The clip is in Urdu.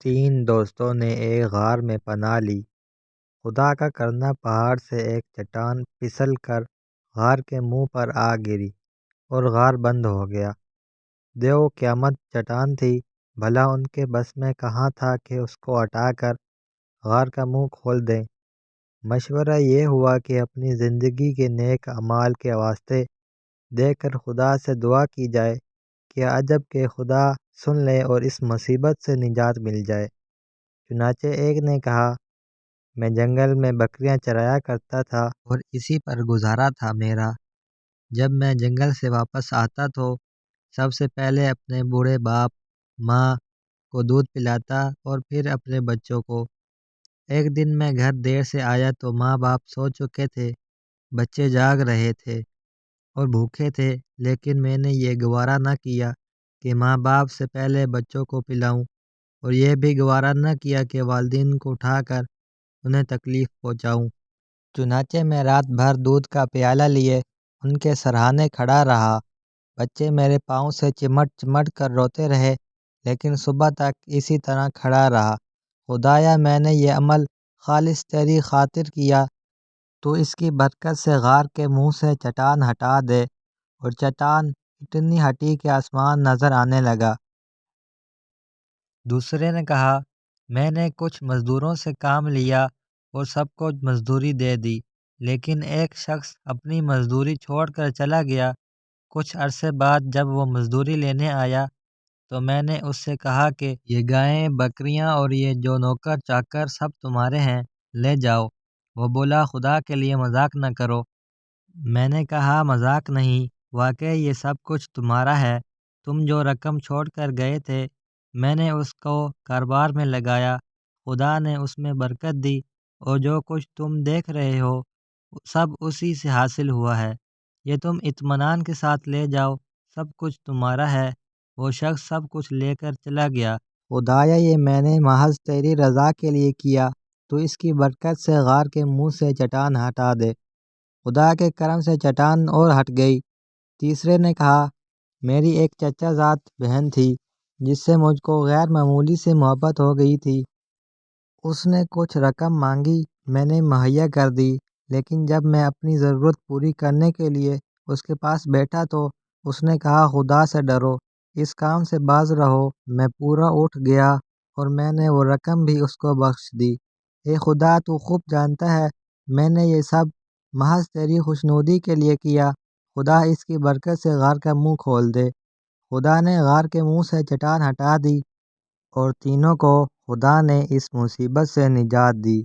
تین دوستوں نے ایک غار میں پناہ لی۔ خدا کا کرنا پہاڑ سے ایک چٹان پھسل کر غار کے منہ پر آ گری اور غار بند ہو گیا۔ دیو قیامت چٹان تھی، بھلا ان کے بس میں کہاں تھا کہ اس کو ہٹا کر غار کا منہ کھول دیں۔ مشورہ یہ ہوا کہ اپنی زندگی کے نیک اعمال کے واسطے دیکھ کر خدا سے دعا کی جائے کہ عجب کہ خدا سن لے اور اس مصیبت سے نجات مل جائے۔ چنانچہ ایک نے کہا، میں جنگل میں بکریاں چرایا کرتا تھا اور اسی پر گزارا تھا میرا۔ جب میں جنگل سے واپس آتا تو سب سے پہلے اپنے بوڑھے باپ ماں کو دودھ پلاتا اور پھر اپنے بچوں کو۔ ایک دن میں گھر دیر سے آیا تو ماں باپ سو چکے تھے، بچے جاگ رہے تھے اور بھوکے تھے، لیکن میں نے یہ گوارا نہ کیا کہ ماں باپ سے پہلے بچوں کو پلاؤں، اور یہ بھی گوارا نہ کیا کہ والدین کو اٹھا کر انہیں تکلیف پہنچاؤں۔ چنانچہ میں رات بھر دودھ کا پیالہ لیے ان کے سرہانے کھڑا رہا۔ بچے میرے پاؤں سے چمٹ چمٹ کر روتے رہے، لیکن صبح تک اسی طرح کھڑا رہا۔ خدایا، میں نے یہ عمل خالص تیری خاطر کیا، تو اس کی برکت سے غار کے منہ سے چٹان ہٹا دے۔ اور چٹان اتنی ہٹی کہ آسمان نظر آنے لگا۔ دوسرے نے کہا، میں نے کچھ مزدوروں سے کام لیا اور سب کو مزدوری دے دی، لیکن ایک شخص اپنی مزدوری چھوڑ کر چلا گیا۔ کچھ عرصے بعد جب وہ مزدوری لینے آیا تو میں نے اس سے کہا کہ یہ گائیں، بکریاں اور یہ جو نوکر چاکر سب تمہارے ہیں، لے جاؤ۔ وہ بولا، خدا کے لیے مذاق نہ کرو۔ میں نے کہا، مذاق نہیں، واقعی یہ سب کچھ تمہارا ہے۔ تم جو رقم چھوڑ کر گئے تھے، میں نے اس کو کاروبار میں لگایا، خدا نے اس میں برکت دی، اور جو کچھ تم دیکھ رہے ہو سب اسی سے حاصل ہوا ہے۔ یہ تم اطمینان کے ساتھ لے جاؤ، سب کچھ تمہارا ہے۔ وہ شخص سب کچھ لے کر چلا گیا۔ خدایا، یہ میں نے محض تیری رضا کے لیے کیا، تو اس کی برکت سے غار کے منہ سے چٹان ہٹا دے۔ خدا کے کرم سے چٹان اور ہٹ گئی۔ تیسرے نے کہا، میری ایک چچا زاد بہن تھی جس سے مجھ کو غیر معمولی سے محبت ہو گئی تھی۔ اس نے کچھ رقم مانگی، میں نے مہیا کر دی، لیکن جب میں اپنی ضرورت پوری کرنے کے لیے اس کے پاس بیٹھا تو اس نے کہا، خدا سے ڈرو، اس کام سے باز رہو۔ میں پورا اٹھ گیا اور میں نے وہ رقم بھی اس کو بخش دی۔ اے خدا، تو خوب جانتا ہے میں نے یہ سب محض تیری خوشنودی کے لیے کیا۔ خدا اس کی برکت سے غار کا منہ کھول دے۔ خدا نے غار کے منہ سے چٹان ہٹا دی اور تینوں کو خدا نے اس مصیبت سے نجات دی۔